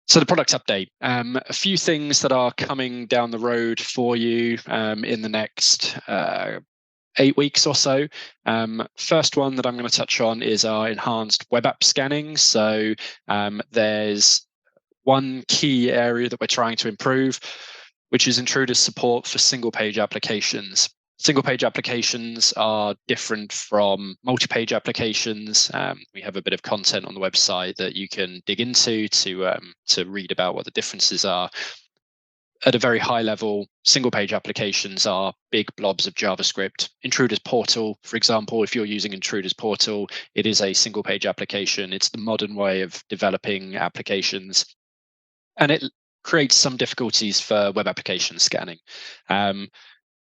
So the product update, a few things that are coming down the road for you in the next 8 weeks or so. First one that I'm going to touch on is our enhanced web app scanning. So there's one key area that we're trying to improve, which is Intruder's support for single page applications. Single page applications are different from multi-page applications. We have a bit of content on the website that you can dig into to read about what the differences are. At a very high level, single page applications are big blobs of JavaScript. Intruder's portal, for example, if you're using Intruder's portal, it is a single page application. It's the modern way of developing applications, and it creates some difficulties for web application scanning.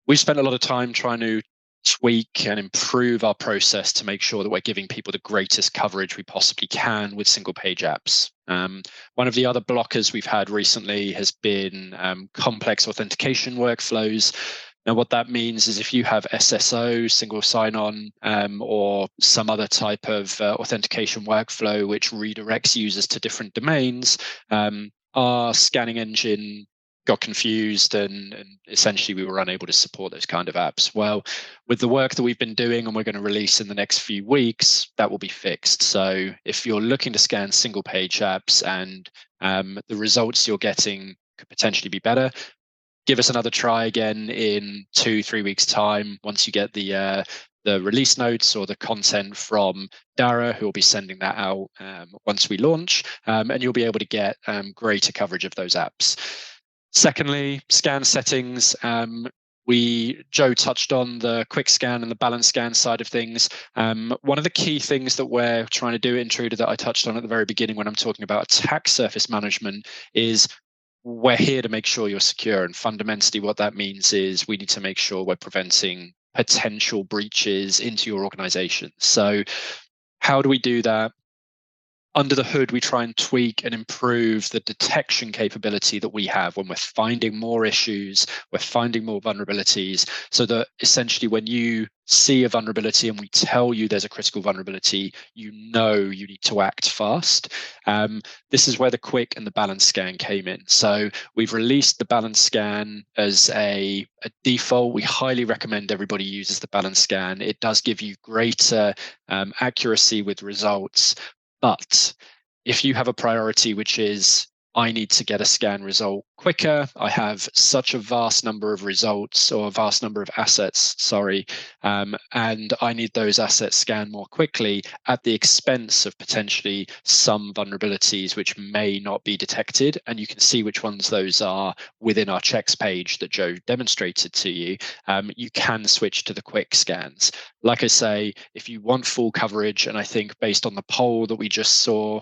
We've spent a lot of time trying to tweak and improve our process to make sure that we're giving people the greatest coverage we possibly can with single page apps. One of the other blockers we've had recently has been complex authentication workflows. Now, what that means is if you have SSO, single sign-on, or some other type of authentication workflow which redirects users to different domains, our scanning engine got confused and essentially we were unable to support those kind of apps. Well, with the work that we've been doing and we're going to release in the next few weeks, that will be fixed. So if you're looking to scan single page apps and the results you're getting could potentially be better, give us another try again in 2-3 weeks time once you get the release notes or the content from Dara, who will be sending that out once we launch, and you'll be able to get greater coverage of those apps. Secondly, scan settings. Joe touched on the quick scan and the balance scan side of things. One of the key things that we're trying to do at Intruder that I touched on at the very beginning when I'm talking about attack surface management is we're here to make sure you're secure. And fundamentally, what that means is we need to make sure we're preventing potential breaches into your organization. So how do we do that? Under the hood, we try and tweak and improve the detection capability that we have when we're finding more issues, we're finding more vulnerabilities, so that essentially when you see a vulnerability and we tell you there's a critical vulnerability, you know you need to act fast. This is where the quick and the balance scan came in. So we've released the balance scan as a default. We highly recommend everybody uses the balance scan. It does give you greater accuracy with results. But if you have a priority, which is, I need to get a scan result quicker, I have such a vast number of results or a vast number of assets, and I need those assets scanned more quickly at the expense of potentially some vulnerabilities which may not be detected. And you can see which ones those are within our checks page that Joe demonstrated to you. You can switch to the quick scans. Like I say, if you want full coverage, and I think based on the poll that we just saw,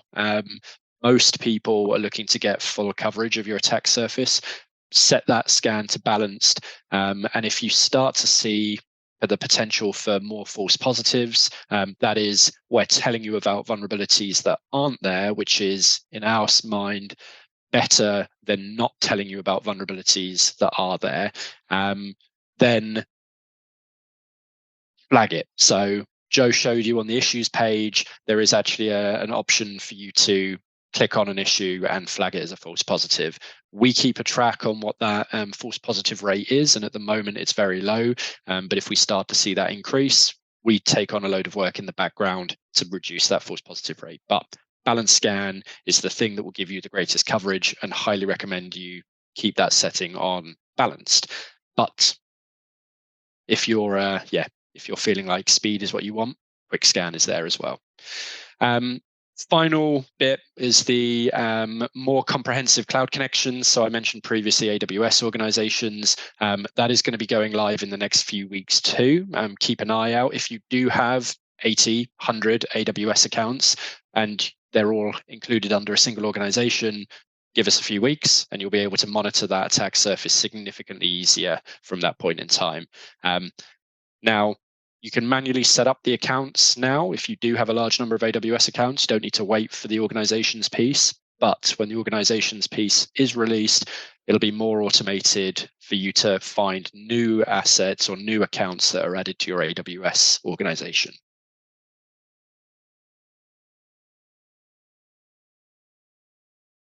most people are looking to get full coverage of your attack surface, set that scan to balanced. And if you start to see the potential for more false positives, that is, we're telling you about vulnerabilities that aren't there, which is, in our mind, better than not telling you about vulnerabilities that are there, then flag it. So Joe showed you on the issues page, there is actually an option for you to click on an issue and flag it as a false positive. We keep a track on what that false positive rate is, and at the moment it's very low. But if we start to see that increase, we take on a load of work in the background to reduce that false positive rate. But balance scan is the thing that will give you the greatest coverage, and highly recommend you keep that setting on balanced. But if you're if you're feeling like speed is what you want, quick scan is there as well. Final bit is the more comprehensive cloud connections. So I mentioned previously AWS organizations. That is going to be going live in the next few weeks too. Keep an eye out. If you do have 80, 100 AWS accounts and they're all included under a single organization, give us a few weeks and you'll be able to monitor that attack surface significantly easier from that point in time. Now, you can manually set up the accounts now. If you do have a large number of AWS accounts, you don't need to wait for the organizations piece. But when the organizations piece is released, it'll be more automated for you to find new assets or new accounts that are added to your AWS organization.